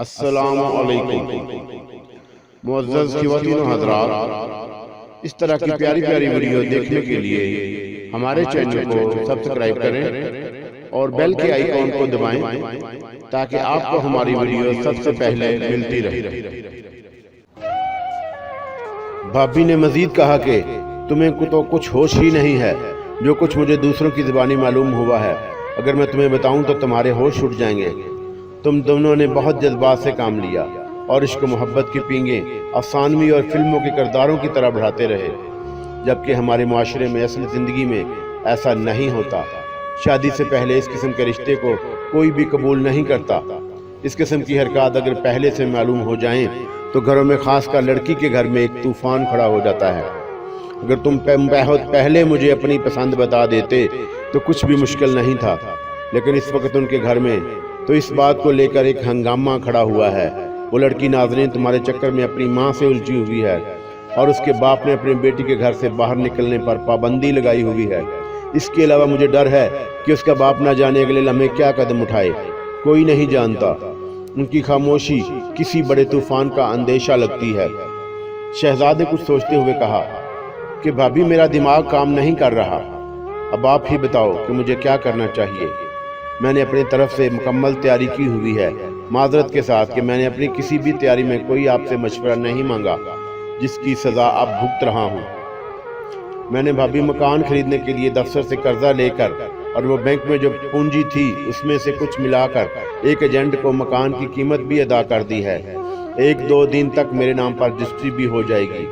السلام علیکم معزز خواتین و حضرات، اس طرح کی پیاری پیاری ویڈیو دیکھنے کے لیے ہمارے چینل کو سبسکرائب کریں اور بیل کے آئیکن کو دبائیں تاکہ آپ کو ہماری ویڈیو سب سے پہلے ملتی رہے۔ بھابی نے مزید کہا کہ تمہیں تو کچھ ہوش ہی نہیں ہے، جو کچھ مجھے دوسروں کی زبانی معلوم ہوا ہے اگر میں تمہیں بتاؤں تو تمہارے ہوش اٹھ جائیں گے۔ تم دونوں نے بہت جذبات سے کام لیا اور عشق و محبت کی پینگیں افسانوی اور فلموں کے کرداروں کی طرح بڑھاتے رہے، جبکہ ہمارے معاشرے میں اصل زندگی میں ایسا نہیں ہوتا۔ شادی سے پہلے اس قسم کے رشتے کو کوئی بھی قبول نہیں کرتا۔ اس قسم کی حرکات اگر پہلے سے معلوم ہو جائیں تو گھروں میں، خاص کر لڑکی کے گھر میں، ایک طوفان کھڑا ہو جاتا ہے۔ اگر تم بہت پہلے مجھے اپنی پسند بتا دیتے تو کچھ بھی مشکل نہیں تھا، لیکن اس وقت ان کے گھر میں تو اس بات کو لے کر ایک ہنگامہ کھڑا ہوا ہے۔ وہ لڑکی ناظرین تمہارے چکر میں اپنی ماں سے الجھی ہوئی ہے اور اس کے باپ نے اپنی بیٹی کے گھر سے باہر نکلنے پر پابندی لگائی ہوئی ہے۔ اس کے علاوہ مجھے ڈر ہے کہ اس کا باپ نہ جانے اگلے لمحے کیا قدم اٹھائے، کوئی نہیں جانتا۔ ان کی خاموشی کسی بڑے طوفان کا اندیشہ لگتی ہے۔ شہزاد نے کچھ سوچتے ہوئے کہا کہ بھابی، میرا دماغ کام نہیں کر رہا، اب آپ ہی بتاؤ کہ مجھے کیا کرنا چاہیے۔ میں نے اپنی طرف سے مکمل تیاری کی ہوئی ہے، معذرت کے ساتھ کہ میں نے اپنی کسی بھی تیاری میں کوئی آپ سے مشورہ نہیں مانگا، جس کی سزا اب بھگت رہا ہوں۔ میں نے بھابی مکان خریدنے کے لیے دفتر سے قرضہ لے کر اور وہ بینک میں جو پونجی تھی اس میں سے کچھ ملا کر ایک ایجنٹ کو مکان کی قیمت بھی ادا کر دی ہے۔ 1-2 دن تک میرے نام پر رجسٹری بھی ہو جائے گی۔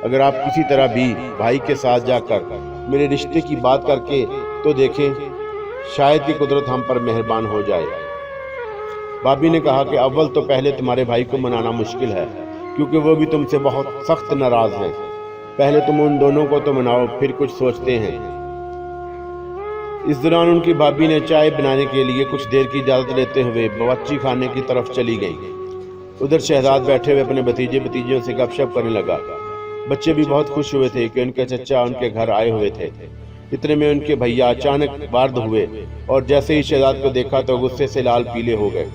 اگر آپ کسی طرح بھی بھائی کے ساتھ جا کر میرے رشتے کی بات کر کے تو دیکھیں، شاید کہ قدرت ہم پر مہربان ہو جائے۔ بھابی نے کہا کہ اول تو پہلے تمہارے بھائی کو منانا مشکل ہے، کیونکہ وہ بھی تم سے بہت سخت ناراض ہیں۔ پہلے تم ان دونوں کو تو مناؤ، پھر کچھ سوچتے ہیں۔ اس دوران ان کی بھابی نے چائے بنانے کے لیے کچھ دیر کی اجازت لیتے ہوئے باورچی خانے کی طرف چلی گئی۔ ادھر شہزاد بیٹھے ہوئے اپنے بھتیجوں سے گپ شپ کرنے لگا۔ بچے بھی بہت خوش ہوئے تھے کہ ان کے چچا ان کے گھر آئے ہوئے تھے۔ اتنے میں ان کے بھیا اچانک وارد ہوئے اور جیسے ہی شہزاد کو دیکھا تو غصے سے لال پیلے ہو گئے۔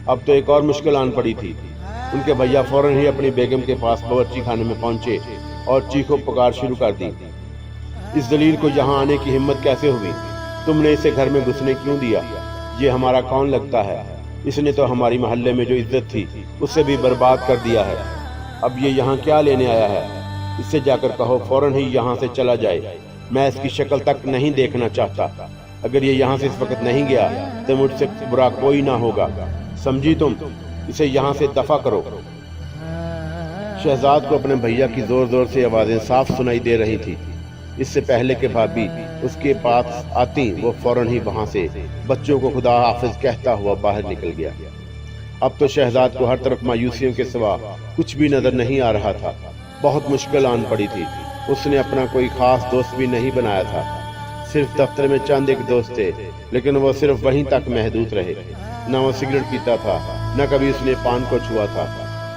اب تو ایک اور مشکل آن پڑی تھی۔ ان کے بھیا فوراً ہی اپنی بیگم کے پاس باورچی خانے میں پہنچے اور چیخو پکار شروع کر دی۔ اس ذلیل کو یہاں آنے کی ہمت کیسے ہوئی؟ تم نے اسے گھر میں گھسنے کیوں دیا؟ یہ ہمارا کون لگتا ہے؟ اس نے تو ہماری محلے میں جو عزت تھی اسے بھی برباد کر دیا ہے۔ اب یہ یہاں کیا لینے آیا ہے؟ اس سے جا کر کہو فوراً ہی یہاں سے چلا جائے، میں اس کی شکل تک نہیں دیکھنا چاہتا۔ اگر یہ یہاں سے اس وقت نہیں گیا تو مجھ سے برا کوئی نہ ہوگا، سمجھی تم؟ اسے یہاں سے دفع کرو۔ شہزاد کو اپنے بھیا کی زور زور سے آوازیں صاف سنائی دے رہی تھی۔ اس سے پہلے کہ بھابی اس کے پاس آتی وہ فوراً ہی وہاں سے بچوں کو خدا حافظ کہتا ہوا باہر نکل گیا۔ اب تو شہزاد کو ہر طرف مایوسیوں کے سوا کچھ بھی نظر نہیں آ رہا تھا۔ بہت مشکل آن پڑی تھی۔ اس نے اپنا کوئی خاص دوست بھی نہیں بنایا تھا، صرف دفتر میں چند ایک دوست تھے، لیکن وہ صرف وہیں تک محدود رہے۔ نہ وہ سگریٹ پیتا تھا، نہ کبھی اس نے پان کو چھوا تھا۔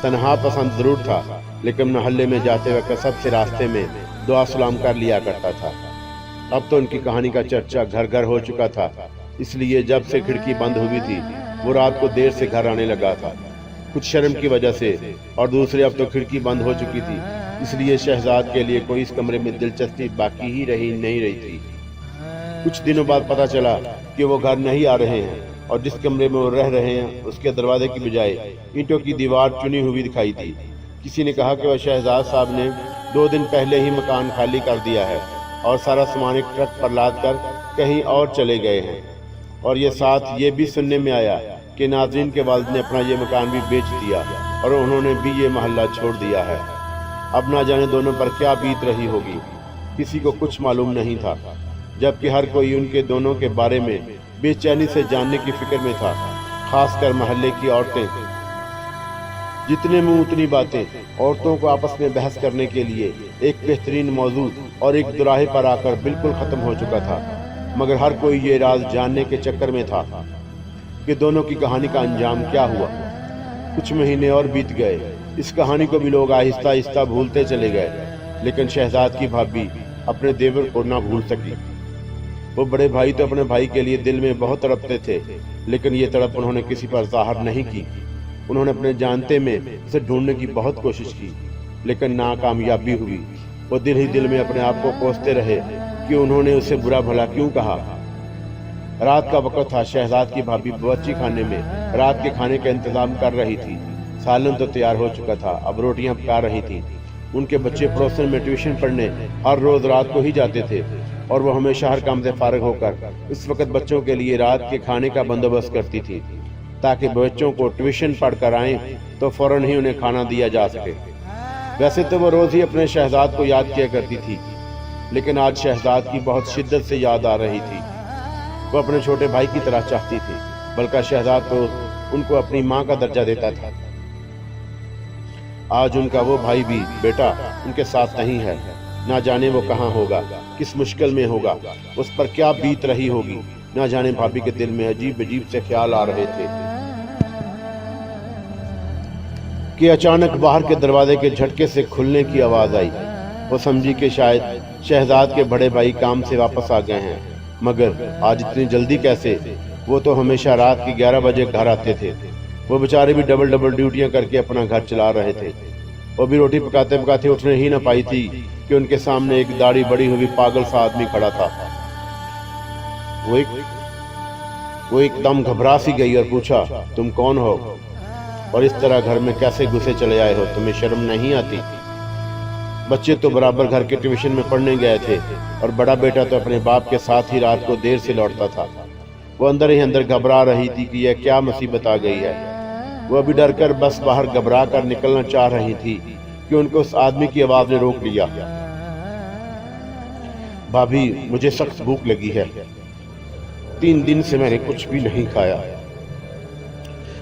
تنہا پسند ضرور تھا، لیکن محلے میں جاتے وقت سب سے راستے میں دعا سلام کر لیا کرتا تھا۔ اب تو ان کی کہانی کا چرچا گھر گھر ہو چکا تھا، اس لیے جب سے کھڑکی بند ہوئی تھی وہ رات کو دیر سے گھر آنے لگا تھا، کچھ شرم کی وجہ سے، اور دوسرے اب تو کھڑکی بند ہو چکی تھی، اس لیے شہزاد کے لیے کوئی اس کمرے میں دلچسپی باقی ہی نہیں رہی تھی۔ کچھ دنوں بعد پتہ چلا کہ وہ گھر نہیں آ رہے ہیں اور جس کمرے میں وہ رہ رہے ہیں اس کے دروازے کی بجائے اینٹوں کی دیوار چنی ہوئی دکھائی دی۔ کسی نے کہا کہ وہ شہزاد صاحب نے 2 دن پہلے ہی مکان خالی کر دیا ہے اور سارا سامان ایک ٹرک پر لاد کر کہیں اور چلے گئے ہیں، اور یہ ساتھ یہ بھی سننے میں آیا کہ ناظرین کے والد نے اپنا یہ مکان بھی بیچ دیا اور انہوں نے بھی یہ محلہ چھوڑ دیا ہے۔ اب نہ جانے دونوں پر کیا بیت رہی ہوگی، کسی کو کچھ معلوم نہیں تھا، جبکہ ہر کوئی ان کے دونوں کے بارے میں بے چینی سے جاننے کی فکر میں تھا، خاص کر محلے کی عورتیں۔ جتنے منہ اتنی باتیں، عورتوں کو آپس میں بحث کرنے کے لیے ایک بہترین موضوع اور ایک دوراہے پر آ کر بالکل ختم ہو چکا تھا، مگر ہر کوئی یہ راز جاننے کے چکر میں تھا کہ دونوں کی کہانی کا انجام کیا ہوا۔ کچھ مہینے اور بیت گئے، اس کہانی کو بھی لوگ آہستہ آہستہ بھولتے چلے گئے، لیکن شہزاد کی بھابی اپنے دیور کو نہ بھول سکی۔ وہ بڑے بھائی تو اپنے بھائی کے لیے دل میں بہت تڑپتے تھے، لیکن یہ تڑپ انہوں نے کسی پر ظاہر نہیں کی۔ انہوں نے اپنے جانتے میں اسے ڈھونڈنے کی بہت کوشش کی لیکن ناکامیابی ہوئی۔ وہ دل ہی دل میں اپنے آپ کو کوستے رہے کہ انہوں نے اسے برا بھلا کیوں کہا۔ رات کا وقت تھا۔ شہزاد کی بھابھی باورچی خانے میں رات کے کھانے کا انتظام کر رہی تھی۔ سالن تو تیار ہو چکا تھا، اب روٹیاں پکا رہی تھی۔ ان کے بچے پڑوسن میں ٹیوشن پڑھنے ہر روز رات کو ہی جاتے تھے اور وہ ہمیشہ ہر کام سے فارغ ہو کر اس وقت بچوں کے لیے رات کے کھانے کا بندوبست کرتی تھی تاکہ بچوں کو ٹیوشن پڑھ کر آئیں تو فوراً ہی انہیں کھانا دیا جا سکے۔ ویسے تو وہ روز ہی اپنے شہزاد کو یاد کیا کرتی تھی لیکن آج شہزاد کی بہت شدت سے یاد آ رہی تھی۔ وہ اپنے چھوٹے بھائی کی طرح چاہتی تھی، بلکہ شہزاد تو ان کو اپنی ماں کا درجہ دیتا تھا۔ آج ان کا وہ بھائی بھی بیٹا ان کے ساتھ نہیں ہے۔ نہ جانے وہ کہاں ہوگا، کس مشکل میں ہوگا، اس پر کیا بیت رہی ہوگی۔ نہ جانے بھابھی کے دل میں عجیب عجیب سے خیال آ رہے تھے کہ اچانک باہر کے دروازے کے جھٹکے سے کھلنے کی آواز آئی۔ وہ سمجھی کہ شاید شہزاد کے بڑے بھائی کام سے واپس آ گئے ہیں، مگر آج اتنی جلدی کیسے؟ وہ تو ہمیشہ رات کے 11 بجے گھر آتے تھے۔ وہ بیچارے بھی ڈبل ڈیوٹیاں کر کے اپنا گھر چلا رہے تھے۔ وہ بھی روٹی پکاتے پکاتے اٹھنے ہی نہ پائی تھی کہ ان کے سامنے ایک داڑھی بڑی ہوئی پاگل سا آدمی کھڑا تھا۔ وہ ایک دم گھبرا سی گئی اور پوچھا، تم کون ہو اور اس طرح گھر میں کیسے گھسے چلے آئے ہو؟ تمہیں شرم نہیں آتی؟ بچے تو برابر گھر کے ٹیوشن میں پڑھنے گئے تھے اور بڑا بیٹا تو اپنے باپ کے ساتھ ہی رات کو دیر سے لوٹتا تھا۔ وہ اندر ہی اندر گھبرا رہی تھی کہ یہ کیا مصیبت آ گئی ہے۔ وہ ابھی ڈر کر بس باہر گھبرا کر نکلنا چاہ رہی تھی کہ ان کو اس آدمی کی آواز نے روک لیا۔ بھابھی، مجھے سخت بھوک لگی ہے، 3 دن سے میں نے کچھ بھی نہیں کھایا،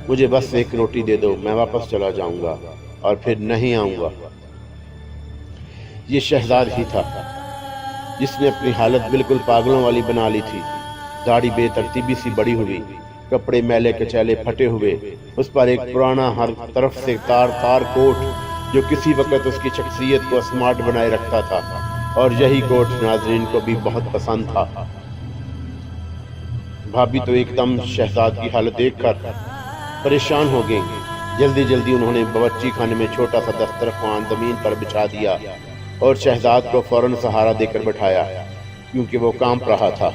مجھے بس ایک روٹی دے دو، میں واپس چلا جاؤں گا اور پھر نہیں آؤں گا۔ یہ شہزاد ہی تھا جس نے اپنی حالت بالکل پاگلوں والی بنا لی تھی۔ داڑھی بے ترتیبی سی بڑی ہوئی، کپڑے میلے کچیلے پھٹے ہوئے، اس پر ایک پرانا ہر طرف سے تار کوٹ جو کسی وقت اس کی شخصیت کو اسمارٹ بنائے رکھتا تھا، اور یہی کوٹ ناظرین کو بھی بہت پسند تھا۔ بھابھی تو ایک دم شہزاد کی حالت دیکھ کر پریشان ہو گئی۔ جلدی جلدی انہوں نے باورچی خانے میں چھوٹا سا دسترخوان زمین پر بچھا دیا اور شہزاد کو فوراً سہارا دے کر بٹھایا کیونکہ وہ کانپ رہا تھا۔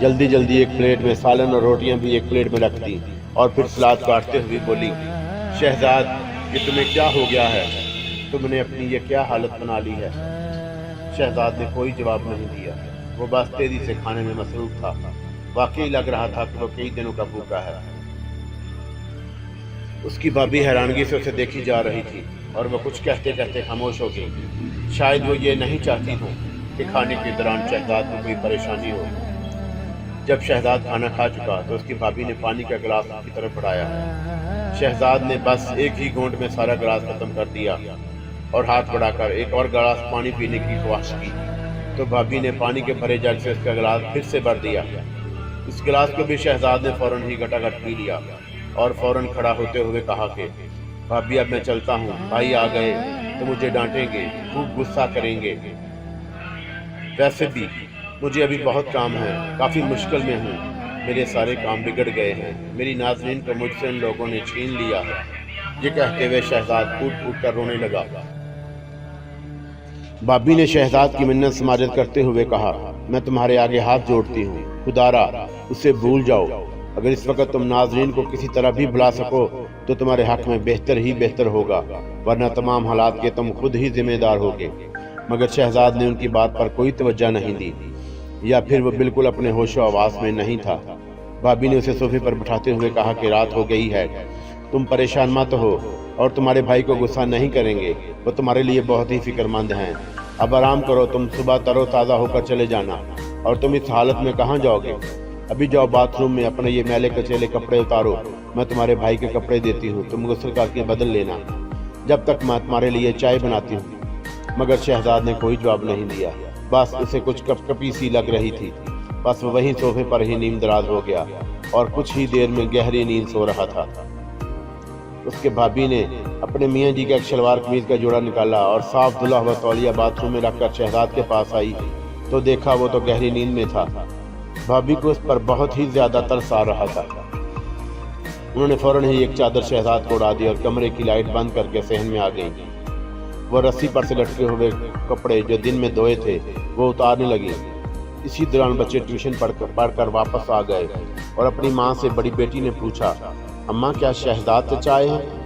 جلدی جلدی ایک پلیٹ میں سالن اور روٹیاں بھی ایک پلیٹ میں رکھ دی اور پھر سلاد کاٹتے ہوئے بولی، شہزاد، یہ تمہیں کیا ہو گیا ہے؟ تم نے اپنی یہ کیا حالت بنا لی ہے؟ شہزاد نے کوئی جواب نہیں دیا۔ وہ بس تیزی سے کھانے میں مصروف تھا۔ واقعی لگ رہا تھا کہ وہ کئی دنوں کا بھوکا ہے۔ اس کی بھابھی حیرانگی سے اسے دیکھی جا رہی تھی اور وہ کچھ کہتے کہتے خاموش ہو گئی۔ شاید وہ یہ نہیں چاہتی ہوں کہ کھانے کے دوران شہزاد کو کوئی پریشانی ہو۔ جب شہزاد کھانا کھا چکا تو اس کی بھابھی نے پانی کا گلاس اس کی طرف بڑھایا۔ شہزاد نے بس ایک ہی گھونٹ میں سارا گلاس ختم کر دیا اور ہاتھ بڑھا کر ایک اور گلاس پانی پینے کی خواہش کی تو بھابھی نے پانی کے بھرے جگ سے اس کا گلاس پھر سے بھر دیا۔ اس گلاس کو بھی شہزاد نے فوراً ہی گھٹا گھٹ پی لیا اور فوراً کھڑا ہوتے ہوئے کہا کہ بھابھی، اب میں چلتا ہوں، بھائی آ گئے تو مجھے ڈانٹیں گے، خوب غصہ کریں گے۔ ویسے بھی مجھے ابھی بہت کام ہے، کافی مشکل میں ہوں، میرے سارے کام بگڑ گئے ہیں، میری ناظرین کو مجھ سے ان لوگوں نے چھین لیا ہے۔ یہ کہتے ہوئے شہزاد پھوٹ پھوٹ کر رونے لگا۔ بھابھی نے شہزاد کی منت سماجت کرتے ہوئے کہا، میں تمہارے آگے ہاتھ جوڑتی ہوں، خدارا اسے بھول جاؤ۔ اگر اس وقت تم ناظرین کو کسی طرح بھی بھلا سکو تو تمہارے حق میں بہتر ہی بہتر ہوگا، ورنہ تمام حالات کے تم خود ہی ذمہ دار ہوگے۔ مگر شہزاد نے ان کی بات پر کوئی توجہ نہیں دی، یا پھر وہ بالکل اپنے ہوش و آواز میں نہیں تھا۔ بھابھی نے اسے صوفے پر بٹھاتے ہوئے کہا کہ رات ہو گئی ہے، تم پریشان مت ہو اور تمہارے بھائی کو غصہ نہیں کریں گے، وہ تمہارے لیے بہت ہی فکر مند ہیں۔ اب آرام کرو، تم صبح تر و تازہ ہو کر چلے جانا۔ اور تم اس حالت میں کہاں جاؤ گے؟ ابھی جاؤ باتھ روم میں اپنے یہ میلے کچیلے کپڑے اتارو، میں تمہارے بھائی کے کپڑے دیتی ہوں، تم غسل کر کے بدل لینا، جب تک میں تمہارے لیے چائے بناتی ہوں۔ مگر شہزاد نے کوئی جواب نہیں دیا، بس اسے کچھ کپ کپی سی لگ رہی تھی۔ بس وہ وہیں صوفے پر ہی نیم دراز ہو گیا اور کچھ ہی دیر میں گہری نیند سو رہا تھا۔ اس کے بھابھی نے اپنے میاں جی کا ایک شلوار قمیض کا جوڑا نکالا اور صاف دھلا ہوا تولیہ باتھ روم میں رکھ کر شہزاد کے پاس آئی تو دیکھا وہ تو گہری نیند میں تھا۔ بھابھی کو اس پر بہت ہی زیادہ ترس آ رہا تھا۔ انہوں نے فوراً ہی ایک چادر شہزاد کو اڑا دی اور کمرے کی لائٹ بند کر کے صحن میں آ گئی۔ وہ رسی پر سے لٹکے ہوئے کپڑے جو دن میں دھوئے تھے وہ اتارنے لگی۔ اسی دوران بچے ٹیوشن پڑھ کر واپس آ گئے اور اپنی ماں سے بڑی بیٹی نے پوچھا، اماں کیا شہزاد چچا آئے ہیں؟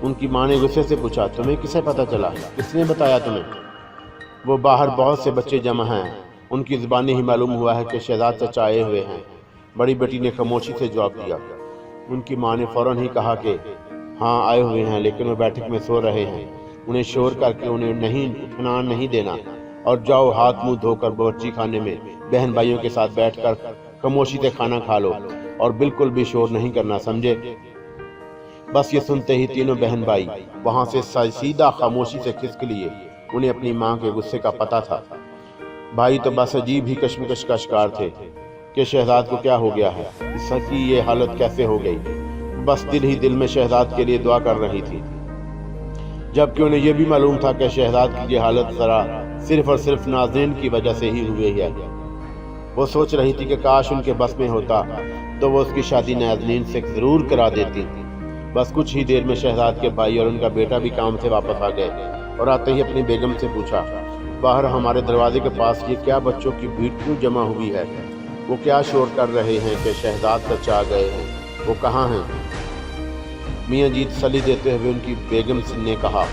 ان کی ماں نے غصے سے پوچھا، تمہیں کسے پتہ چلا؟ کس نے بتایا تمہیں؟ وہ باہر بہت سے بچے جمع ہیں، ان کی زبانی ہی معلوم ہوا ہے کہ شہزاد چچا آئے ہوئے ہیں۔ بڑی بیٹی نے خاموشی سے جواب دیا۔ ان کی ماں نے فوراً ہی کہا کہ ہاں آئے ہوئے ہیں، لیکن وہ بیٹھک میں سو رہے ہیں، انہیں شور کر کے انہیں اٹھنا نہیں دینا، اور جاؤ ہاتھ منہ دھو کر باورچی خانے میں بہن بھائیوں کے ساتھ بیٹھ کر خاموشی سے کھانا کھا لو اور بالکل بھی شور نہیں کرنا، سمجھے؟ بس یہ سنتے ہی تینوں بہن بھائی وہاں سے سیدھا خاموشی سے کھسک لیے۔ انہیں اپنی ماں کے غصے کا پتہ تھا۔ بھائی تو بس عجیب ہی کشمکش کا شکار تھے کہ شہزاد کو کیا ہو گیا ہے، اس کی یہ حالت کیسے ہو گئی؟ بس دل ہی دل میں شہزاد کے لیے دعا کر رہی تھی، جبکہ انہیں یہ بھی معلوم تھا کہ شہزاد کی یہ حالت ذرا صرف اور صرف ناظرین کی وجہ سے ہی ہوئی ہے۔ وہ سوچ رہی تھی کہ کاش ان کے بس میں ہوتا تو وہ اس کی شادی ناظرین سے ضرور کرا دیتی۔ بس کچھ ہی دیر میں شہزاد کے بھائی اور ان کا بیٹا بھی کام سے واپس آ گئے اور آتے ہی اپنی بیگم سے پوچھا، باہر ہمارے دروازے کے پاس یہ کیا بچوں کی بھیڑ کیوں جمع ہوئی ہے؟ وہ کیا شور کر رہے ہیں کہ شہزاد چچا آ گئے ہیں؟ وہ کہاں ہیں؟ میاں جی تسلی دیتے ہوئے ان کی بیگم نے کہا،